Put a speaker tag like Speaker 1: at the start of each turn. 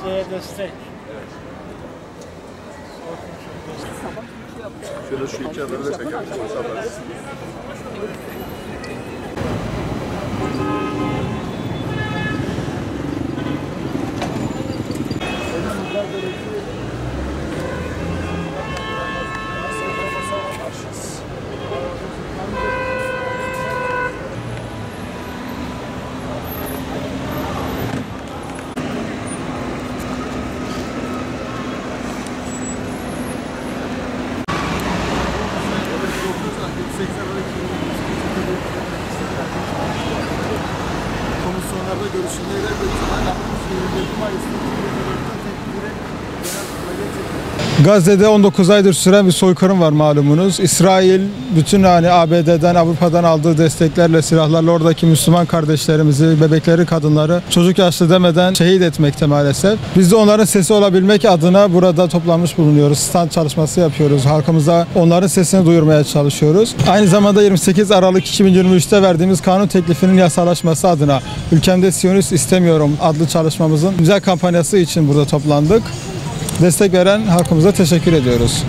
Speaker 1: ABD'ye destek.
Speaker 2: Şöyle şu iki haberi de çekelim. Komisyonlarda görüşülmeler
Speaker 3: Gazze'de 19 aydır süren bir soykırım var malumunuz. İsrail bütün ABD'den, Avrupa'dan aldığı desteklerle, silahlarla oradaki Müslüman kardeşlerimizi, bebekleri, kadınları çocuk yaşlı demeden şehit etmekte maalesef. Biz de onların sesi olabilmek adına burada toplanmış bulunuyoruz. Stand çalışması yapıyoruz. Halkımıza onların sesini duyurmaya çalışıyoruz. Aynı zamanda 28 Aralık 2023'te verdiğimiz kanun teklifinin yasalaşması adına Ülkemde Siyonist İstemiyorum adlı çalışmamızın imza kampanyası için burada toplandık. Destek veren halkımıza teşekkür ediyoruz.